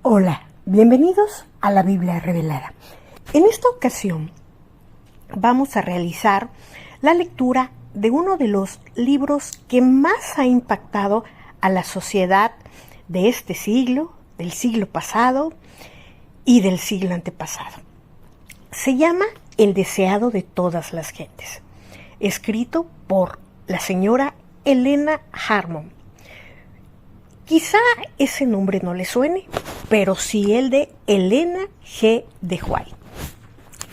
Hola, bienvenidos a la Biblia Revelada. En esta ocasión vamos a realizar la lectura de uno de los libros que más ha impactado a la sociedad de este siglo, del siglo pasado y del siglo antepasado. Se llama El deseado de todas las gentes, escrito por la señora Helena Harmon. Quizá ese nombre no le suene, pero sí el de Elena G. de White.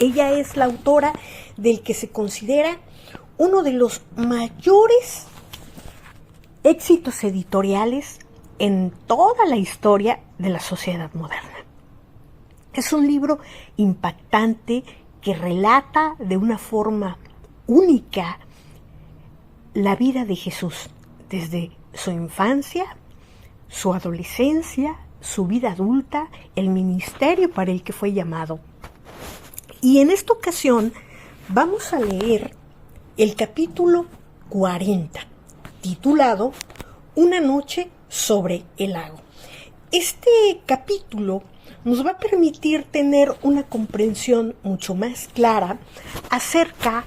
Ella es la autora del que se considera uno de los mayores éxitos editoriales en toda la historia de la sociedad moderna. Es un libro impactante que relata de una forma única la vida de Jesús, desde su infancia, su adolescencia, su vida adulta, el ministerio para el que fue llamado. Y en esta ocasión vamos a leer el capítulo 40, titulado Una noche sobre el lago. Este capítulo nos va a permitir tener una comprensión mucho más clara acerca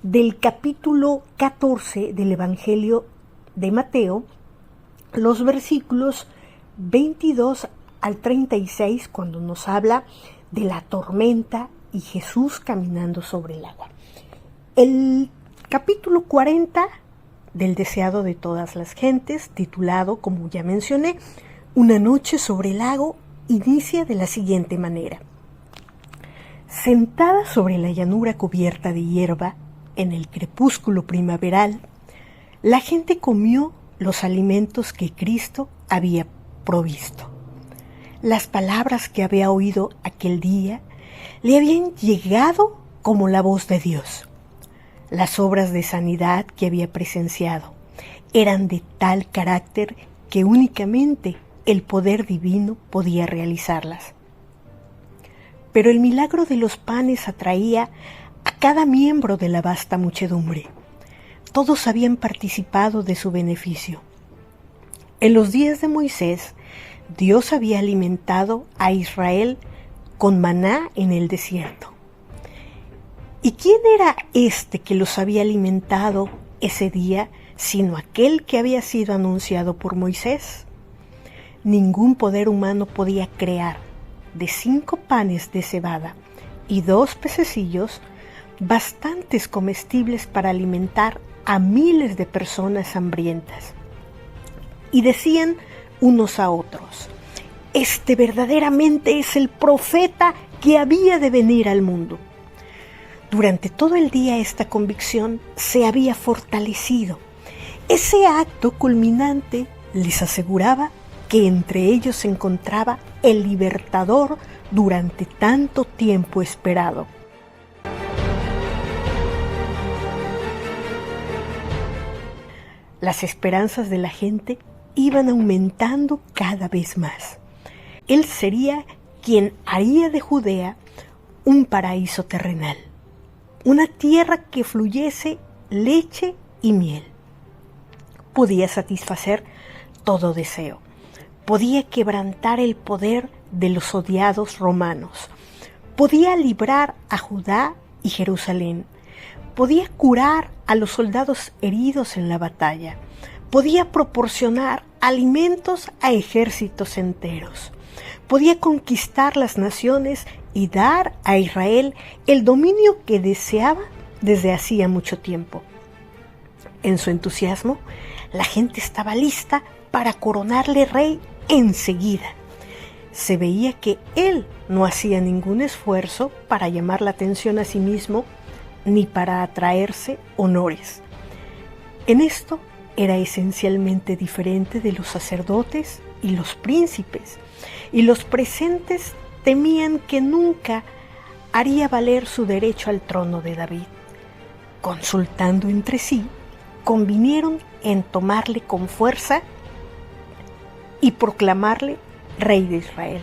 del capítulo 14 del Evangelio de Mateo, los versículos 22 al 36, cuando nos habla de la tormenta y Jesús caminando sobre el agua. El capítulo 40 del deseado de todas las gentes, titulado, como ya mencioné, Una noche sobre el lago, inicia de la siguiente manera. Sentada sobre la llanura cubierta de hierba, en el crepúsculo primaveral, la gente comió los alimentos que Cristo había provisto. Las palabras que había oído aquel día le habían llegado como la voz de Dios. Las obras de sanidad que había presenciado eran de tal carácter que únicamente el poder divino podía realizarlas. Pero el milagro de los panes atraía a cada miembro de la vasta muchedumbre. Todos habían participado de su beneficio. En los días de Moisés, Dios había alimentado a Israel con maná en el desierto. ¿Y quién era este que los había alimentado ese día, sino aquel que había sido anunciado por Moisés? Ningún poder humano podía crear de 5 panes de cebada y 2 pececillos bastantes comestibles para alimentar a miles de personas hambrientas. Y decían unos a otros, este verdaderamente es el profeta que había de venir al mundo. Durante todo el día esta convicción se había fortalecido. Ese acto culminante les aseguraba que entre ellos se encontraba el libertador durante tanto tiempo esperado. Las esperanzas de la gente iban aumentando cada vez más. Él sería quien haría de Judea un paraíso terrenal, una tierra que fluyese leche y miel. Podía satisfacer todo deseo, podía quebrantar el poder de los odiados romanos, podía librar a Judá y Jerusalén, podía curar a los soldados heridos en la batalla, podía proporcionar alimentos a ejércitos enteros, podía conquistar las naciones y dar a Israel el dominio que deseaba desde hacía mucho tiempo. En su entusiasmo, la gente estaba lista para coronarle rey enseguida. Se veía que él no hacía ningún esfuerzo para llamar la atención a sí mismo ni para atraerse honores. En esto era esencialmente diferente de los sacerdotes y los príncipes, y los presentes temían que nunca haría valer su derecho al trono de David. Consultando entre sí, convinieron en tomarle con fuerza y proclamarle rey de Israel.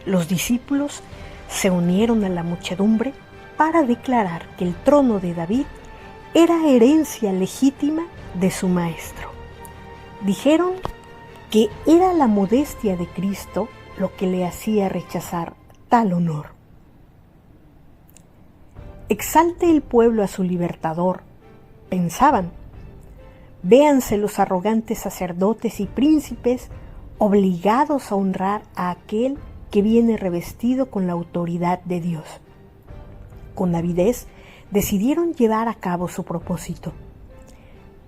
Los discípulos se unieron a la muchedumbre para declarar que el trono de David era herencia legítima de su maestro. Dijeron que era la modestia de Cristo lo que le hacía rechazar tal honor. Exalte el pueblo a su libertador, pensaban. Véanse los arrogantes sacerdotes y príncipes obligados a honrar a aquel que viene revestido con la autoridad de Dios. Con avidez decidieron llevar a cabo su propósito.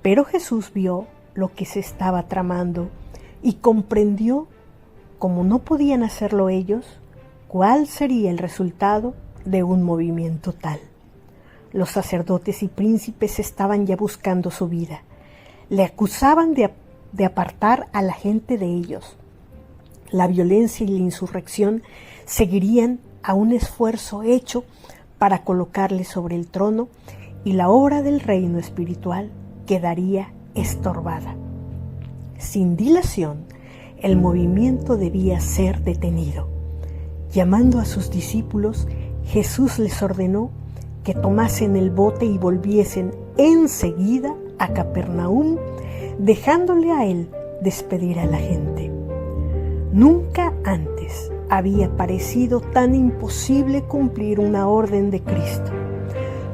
Pero Jesús vio lo que se estaba tramando y comprendió, como no podían hacerlo ellos, cuál sería el resultado de un movimiento tal. Los sacerdotes y príncipes estaban ya buscando su vida. Le acusaban de apartar a la gente de ellos. La violencia y la insurrección seguirían a un esfuerzo hecho para colocarle sobre el trono, y la obra del reino espiritual quedaría estorbada. Sin dilación, el movimiento debía ser detenido. Llamando a sus discípulos, Jesús les ordenó que tomasen el bote y volviesen enseguida a Capernaum, dejándole a él despedir a la gente. Nunca antes había parecido tan imposible cumplir una orden de Cristo.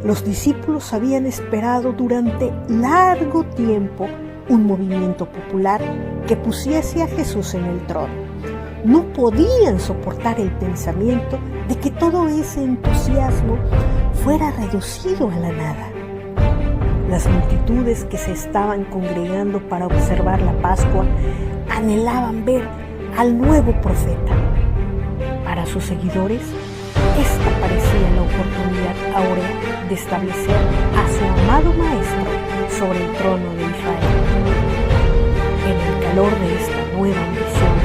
Los discípulos habían esperado durante largo tiempo un movimiento popular que pusiese a Jesús en el trono. No podían soportar el pensamiento de que todo ese entusiasmo fuera reducido a la nada. Las multitudes que se estaban congregando para observar la Pascua anhelaban ver al nuevo profeta. Para sus seguidores, esta parecía la oportunidad áurea de establecer a su amado Maestro sobre el trono de Israel. En el calor de esta nueva ambición,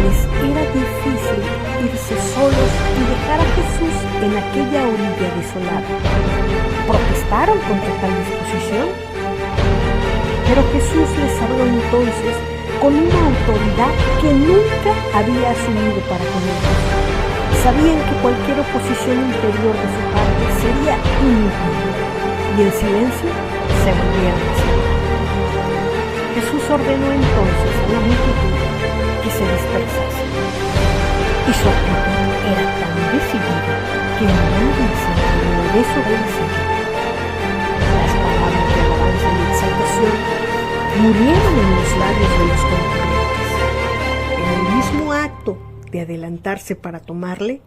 les era difícil irse solos y dejar a Jesús en aquella orilla desolada. ¿Protestaron contra tal disposición? Pero Jesús les habló entonces con una autoridad que nunca había asumido para con ellos. Sabían que cualquier oposición interior de su parte sería inútil, y en silencio se volvieron a silencio. Jesús ordenó entonces a la multitud que se dispersase, y su actitud era tan decidida que nadie se atrevió a desobedecer. Las palabras de alabanza y exaltación murieron en los labios de los concurrentes. En el mismo acto de adelantarse para tomarle,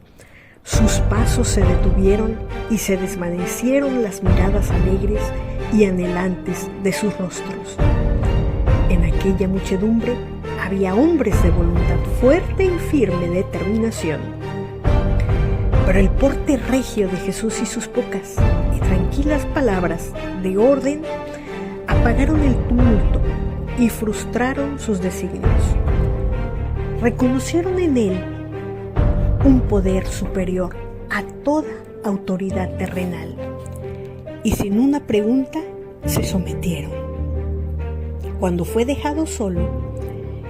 sus pasos se detuvieron y se desvanecieron las miradas alegres y anhelantes de sus rostros. En aquella muchedumbre había hombres de voluntad fuerte y firme determinación. Pero el porte regio de Jesús y sus pocas y tranquilas palabras de orden apagaron el tumulto y frustraron sus designios. Reconocieron en él un poder superior a toda autoridad terrenal y sin una pregunta se sometieron. Cuando fue dejado solo,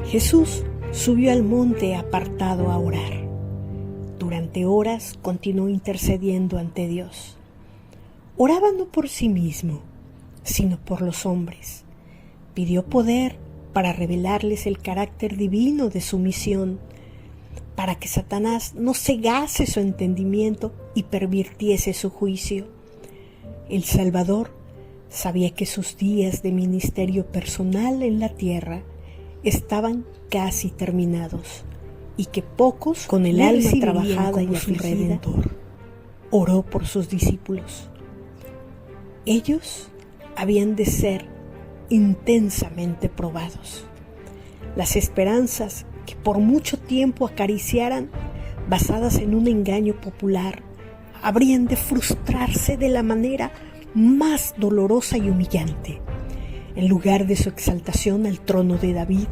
Jesús subió al monte apartado a orar. Durante horas continuó intercediendo ante Dios. Oraba no por sí mismo, sino por los hombres. Pidió poder para revelarles el carácter divino de su misión, para que Satanás no cegase su entendimiento y pervirtiese su juicio. El Salvador sabía que sus días de ministerio personal en la tierra estaban casi terminados y que pocos con el alma trabajada y a su Redentor. Oró por sus discípulos. Ellos habían de ser intensamente probados. Las esperanzas que por mucho tiempo acariciaran, basadas en un engaño popular, habrían de frustrarse de la manera más dolorosa y humillante. En lugar de su exaltación al trono de David,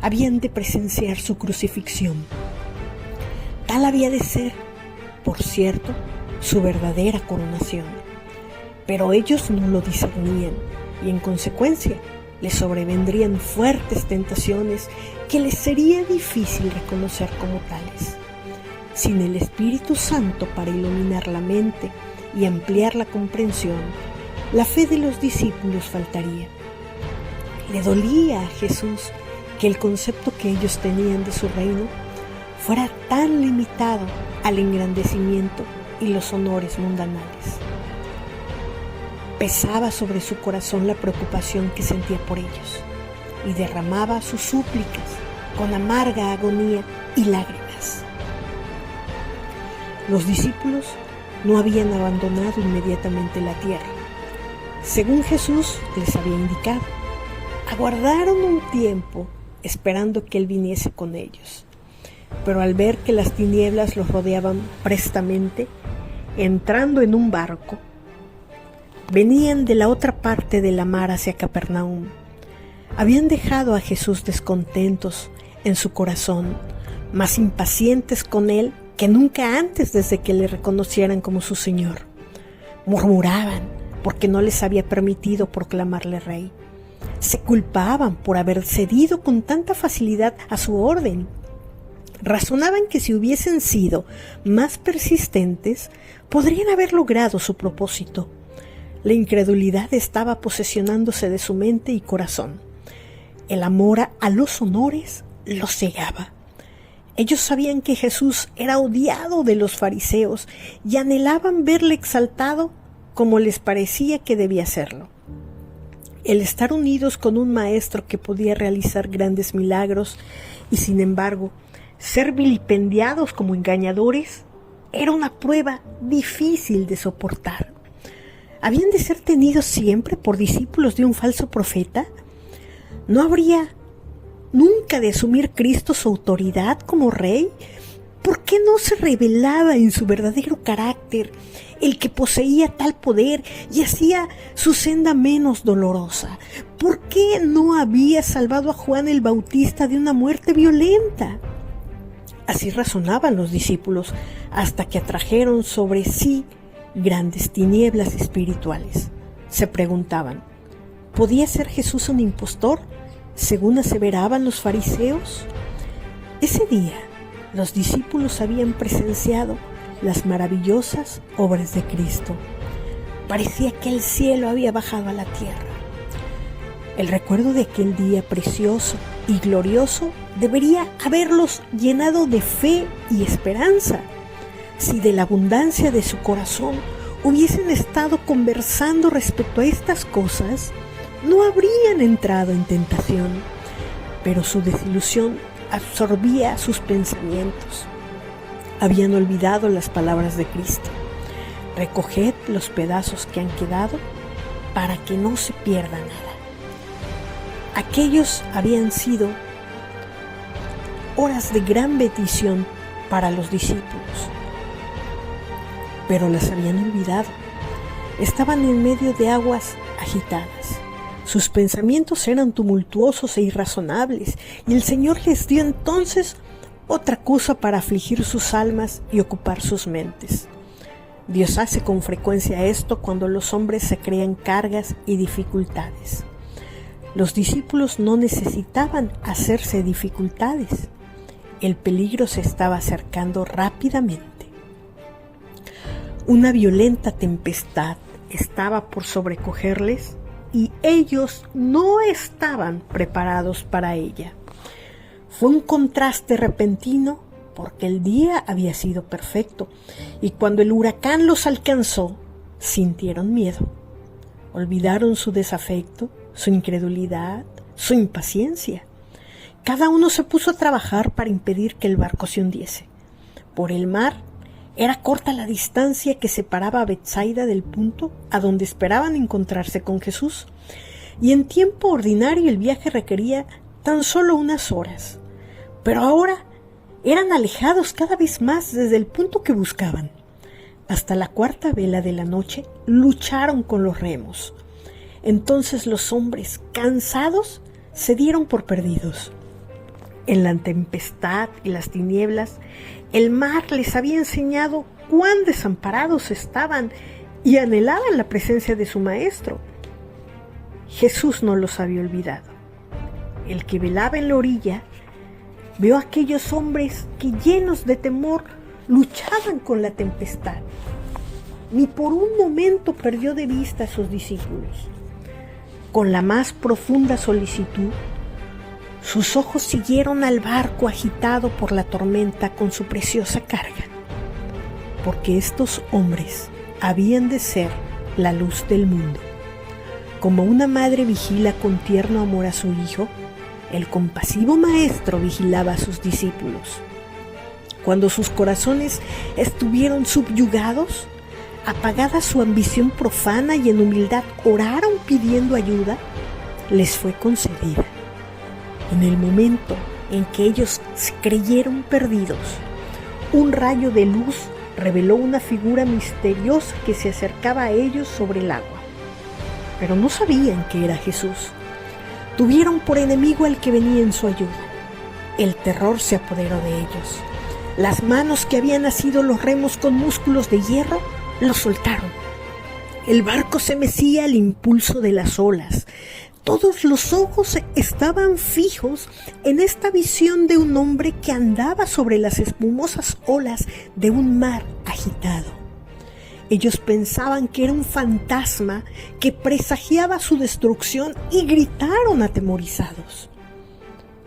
habían de presenciar su crucifixión. Tal había de ser, por cierto, su verdadera coronación. Pero ellos no lo discernían y en consecuencia les sobrevendrían fuertes tentaciones que les sería difícil reconocer como tales. Sin el Espíritu Santo para iluminar la mente y ampliar la comprensión, la fe de los discípulos faltaría. Le dolía a Jesús que el concepto que ellos tenían de su reino fuera tan limitado al engrandecimiento y los honores mundanales. Pesaba sobre su corazón la preocupación que sentía por ellos y derramaba sus súplicas con amarga agonía y lágrimas. Los discípulos no habían abandonado inmediatamente la tierra. Según Jesús les había indicado, aguardaron un tiempo esperando que Él viniese con ellos. Pero al ver que las tinieblas los rodeaban prestamente, entrando en un barco, venían de la otra parte de la mar hacia Capernaum. Habían dejado a Jesús descontentos en su corazón, más impacientes con Él que nunca antes desde que le reconocieran como su Señor. Murmuraban porque no les había permitido proclamarle rey. Se culpaban por haber cedido con tanta facilidad a su orden. Razonaban que si hubiesen sido más persistentes, podrían haber logrado su propósito. La incredulidad estaba posesionándose de su mente y corazón. El amor a los honores los cegaba. Ellos sabían que Jesús era odiado de los fariseos y anhelaban verle exaltado como les parecía que debía serlo. El estar unidos con un maestro que podía realizar grandes milagros y, sin embargo, ser vilipendiados como engañadores era una prueba difícil de soportar. ¿Habían de ser tenidos siempre por discípulos de un falso profeta? ¿No habría nunca de asumir Cristo su autoridad como rey? ¿Por qué no se revelaba en su verdadero carácter el que poseía tal poder y hacía su senda menos dolorosa? ¿Por qué no había salvado a Juan el Bautista de una muerte violenta? Así razonaban los discípulos hasta que atrajeron sobre sí grandes tinieblas espirituales. Se preguntaban, ¿podía ser Jesús un impostor, según aseveraban los fariseos? Ese día, los discípulos habían presenciado las maravillosas obras de Cristo. Parecía que el cielo había bajado a la tierra. El recuerdo de aquel día precioso y glorioso debería haberlos llenado de fe y esperanza. Si de la abundancia de su corazón hubiesen estado conversando respecto a estas cosas, no habrían entrado en tentación, pero su desilusión absorbía sus pensamientos. Habían olvidado las palabras de Cristo: recoged los pedazos que han quedado para que no se pierda nada. Aquellos habían sido horas de gran bendición para los discípulos, pero las habían olvidado. Estaban en medio de aguas agitadas. Sus pensamientos eran tumultuosos e irrazonables, y el Señor les dio entonces otra cosa para afligir sus almas y ocupar sus mentes. Dios hace con frecuencia esto cuando los hombres se crean cargas y dificultades. Los discípulos no necesitaban hacerse dificultades. El peligro se estaba acercando rápidamente. Una violenta tempestad estaba por sobrecogerles y ellos no estaban preparados para ella. Fue un contraste repentino porque el día había sido perfecto y cuando el huracán los alcanzó, sintieron miedo. Olvidaron su desafecto, su incredulidad, su impaciencia. Cada uno se puso a trabajar para impedir que el barco se hundiese. Por el mar era corta la distancia que separaba a Betsaida del punto a donde esperaban encontrarse con Jesús, y en tiempo ordinario el viaje requería tan solo unas horas. Pero ahora eran alejados cada vez más desde el punto que buscaban. Hasta la cuarta vela de la noche lucharon con los remos. Entonces los hombres, cansados, se dieron por perdidos. En la tempestad y las tinieblas, el mar les había enseñado cuán desamparados estaban y anhelaban la presencia de su maestro. Jesús no los había olvidado. El que velaba en la orilla vio a aquellos hombres que, llenos de temor, luchaban con la tempestad. Ni por un momento perdió de vista a sus discípulos. Con la más profunda solicitud, Sus ojos siguieron al barco agitado por la tormenta con su preciosa carga, porque estos hombres habían de ser la luz del mundo. Como una madre vigila con tierno amor a su hijo, el compasivo maestro vigilaba a sus discípulos. Cuando sus corazones estuvieron subyugados, apagada su ambición profana y en humildad oraron pidiendo ayuda, les fue concedida. En el momento en que ellos se creyeron perdidos, un rayo de luz reveló una figura misteriosa que se acercaba a ellos sobre el agua. Pero no sabían que era Jesús. Tuvieron por enemigo al que venía en su ayuda. El terror se apoderó de ellos. Las manos que habían asido los remos con músculos de hierro los soltaron. El barco se mecía al impulso de las olas. Todos los ojos estaban fijos en esta visión de un hombre que andaba sobre las espumosas olas de un mar agitado. Ellos pensaban que era un fantasma que presagiaba su destrucción y gritaron atemorizados.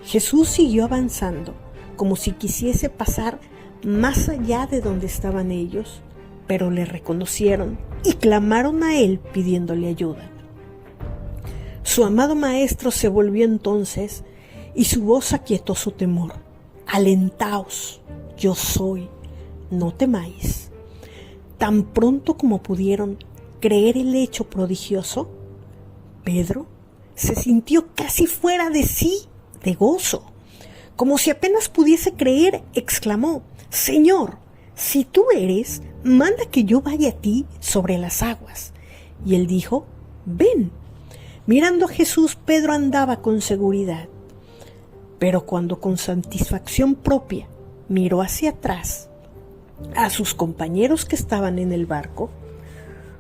Jesús siguió avanzando, como si quisiese pasar más allá de donde estaban ellos, pero le reconocieron y clamaron a él pidiéndole ayuda. Su amado maestro se volvió entonces y su voz aquietó su temor. Alentaos, yo soy, no temáis. Tan pronto como pudieron creer el hecho prodigioso, Pedro se sintió casi fuera de sí de gozo. Como si apenas pudiese creer, exclamó: Señor, si tú eres, manda que yo vaya a ti sobre las aguas. Y él dijo: ven. Mirando a Jesús, Pedro andaba con seguridad. Pero cuando con satisfacción propia miró hacia atrás a sus compañeros que estaban en el barco,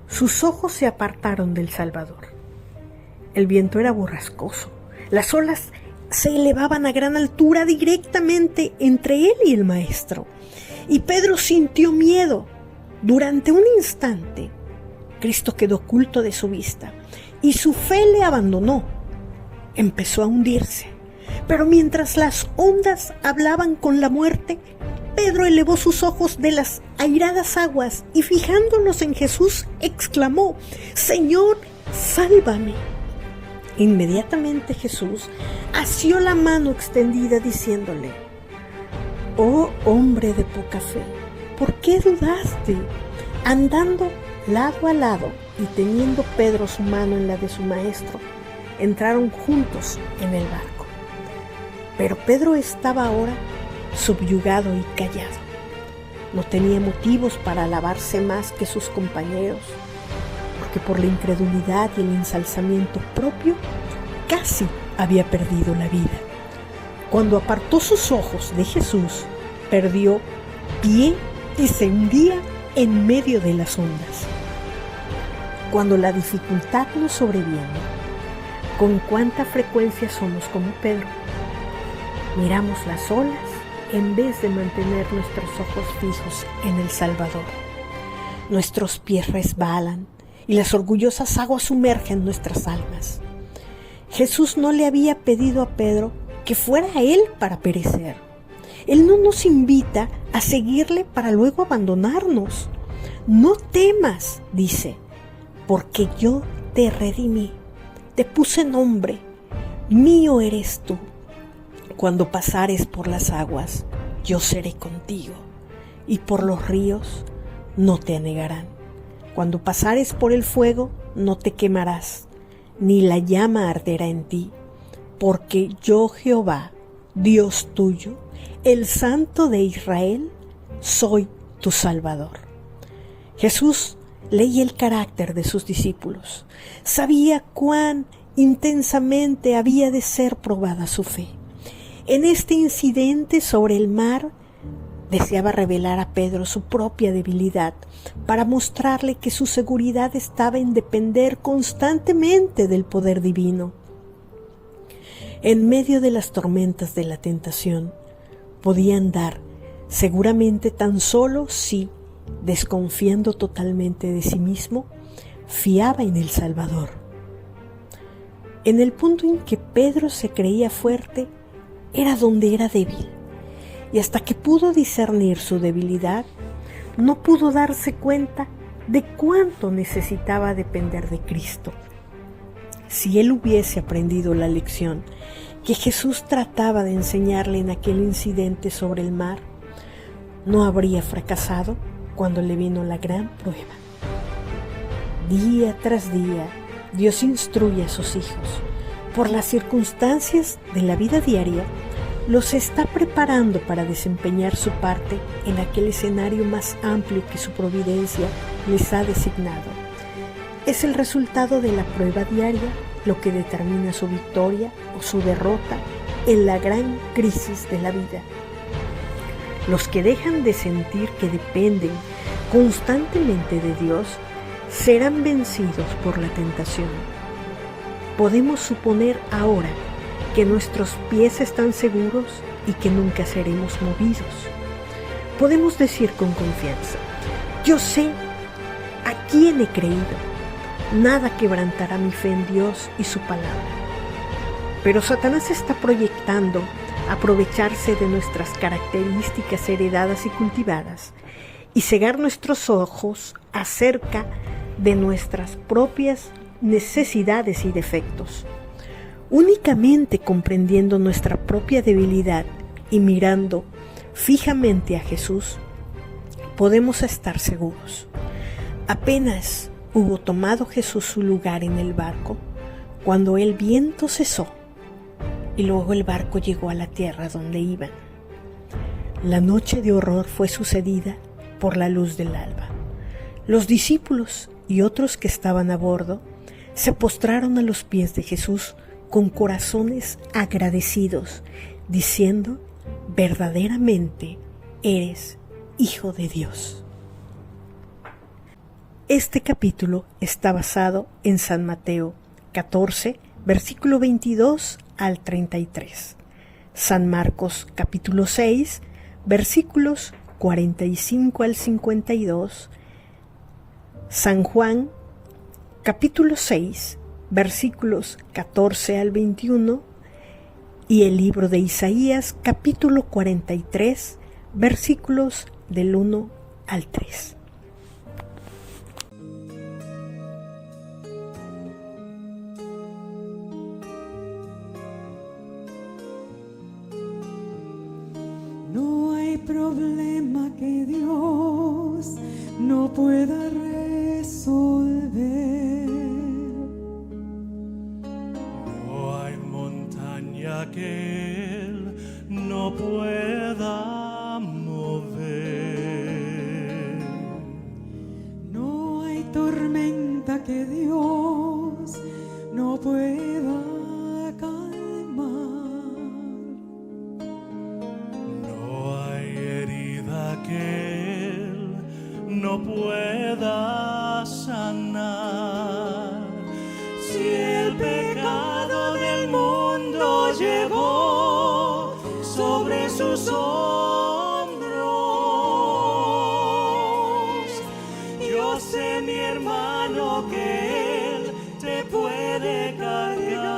sus ojos se apartaron del Salvador. El viento era borrascoso. Las olas se elevaban a gran altura directamente entre él y el maestro. Y Pedro sintió miedo. Durante un instante, Cristo quedó oculto de su vista y su fe le abandonó. Empezó a hundirse. Pero mientras las ondas hablaban con la muerte, Pedro elevó sus ojos de las airadas aguas y fijándolos en Jesús, exclamó: Señor, sálvame. Inmediatamente Jesús asió la mano extendida diciéndole: Oh hombre de poca fe, ¿por qué dudaste? Andando lado a lado y teniendo Pedro su mano en la de su maestro, entraron juntos en el barco. Pero Pedro estaba ahora subyugado y callado. No tenía motivos para alabarse más que sus compañeros, porque por la incredulidad y el ensalzamiento propio casi había perdido la vida. Cuando apartó sus ojos de Jesús, perdió pie y se hundía en medio de las ondas. Cuando la dificultad nos sobreviene, ¿con cuánta frecuencia somos como Pedro? Miramos las olas en vez de mantener nuestros ojos fijos en el Salvador. Nuestros pies resbalan y las orgullosas aguas sumergen nuestras almas. Jesús no le había pedido a Pedro que fuera él para perecer. Él no nos invita a seguirle para luego abandonarnos. No temas, dice, porque yo te redimí, te puse nombre, mío eres tú. Cuando pasares por las aguas, yo seré contigo, y por los ríos no te anegarán. Cuando pasares por el fuego, no te quemarás, ni la llama arderá en ti, porque yo Jehová, Dios tuyo, el Santo de Israel, soy tu Salvador. Jesús leía el carácter de sus discípulos, sabía cuán intensamente había de ser probada su fe. En este incidente sobre el mar, deseaba revelar a Pedro su propia debilidad para mostrarle que su seguridad estaba en depender constantemente del poder divino. En medio de las tormentas de la tentación, podía andar seguramente tan solo si, desconfiando totalmente de sí mismo, fiaba en el Salvador. En el punto en que Pedro se creía fuerte, era donde era débil, y hasta que pudo discernir su debilidad, no pudo darse cuenta de cuánto necesitaba depender de Cristo. Si él hubiese aprendido la lección que Jesús trataba de enseñarle en aquel incidente sobre el mar, no habría fracasado cuando le vino la gran prueba. Día tras día, Dios instruye a sus hijos. Por las circunstancias de la vida diaria, los está preparando para desempeñar su parte en aquel escenario más amplio que su providencia les ha designado. Es el resultado de la prueba diaria lo que determina su victoria o su derrota en la gran crisis de la vida. Los que dejan de sentir que dependen constantemente de Dios serán vencidos por la tentación. Podemos suponer ahora que nuestros pies están seguros y que nunca seremos movidos. Podemos decir con confianza: yo sé a quién he creído. Nada quebrantará mi fe en Dios y su palabra. Pero Satanás está proyectando aprovecharse de nuestras características heredadas y cultivadas y cegar nuestros ojos acerca de nuestras propias necesidades y defectos. Únicamente comprendiendo nuestra propia debilidad y mirando fijamente a Jesús, podemos estar seguros. Apenas hubo tomado Jesús su lugar en el barco, cuando el viento cesó y luego el barco llegó a la tierra donde iban. La noche de horror fue sucedida por la luz del alba. Los discípulos y otros que estaban a bordo se postraron a los pies de Jesús con corazones agradecidos, diciendo: verdaderamente eres Hijo de Dios. Este capítulo está basado en San Mateo 14, versículo 22 al 33, San Marcos capítulo 6, versículos 45 al 52, San Juan capítulo 6, versículos 14 al 21 y el libro de Isaías capítulo 43, versículos del 1 al 3. No hay problema que Dios no pueda resolver. No hay montaña que Él no pueda mover. No hay tormenta que Dios no pueda calmar. No hay herida que Él no pueda sanar. Si el pecado del mundo llevó sobre sus hombros, yo sé, mi hermano, que Él te puede cargar.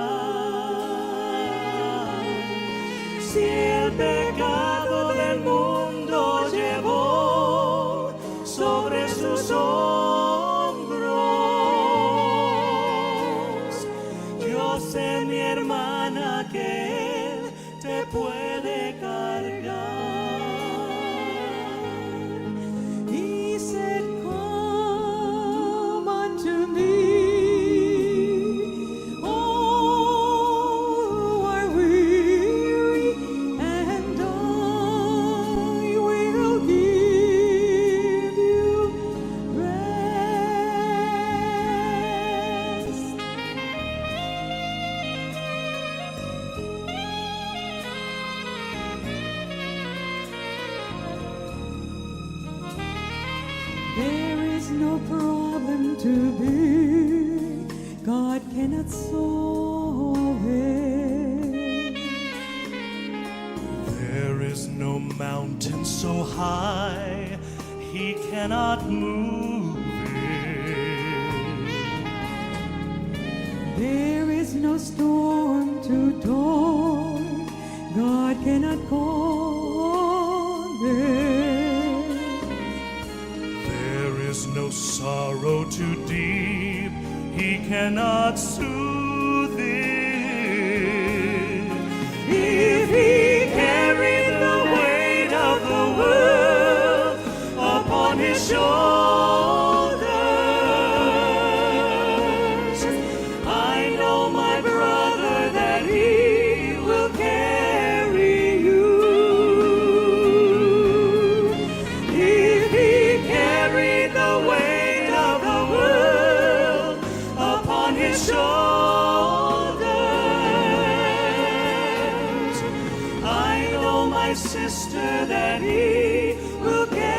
Si el pecado del mundo llevó sobre sus hombros, yo sé, mi hermana, que Él te puede cargar. He said, come unto me, all who are weary, and I will give you rest. There is no problem too big God cannot solve it. There is no mountain so high He cannot move it. There is no storm too dark God cannot condemn. There is no sorrow too deep, he cannot soothe it. If he carried the weight of the world upon his shoulders, I know, my brother, that he will carry you. If he carried the weight of the world upon his shoulders, I know, my sister, that he will carry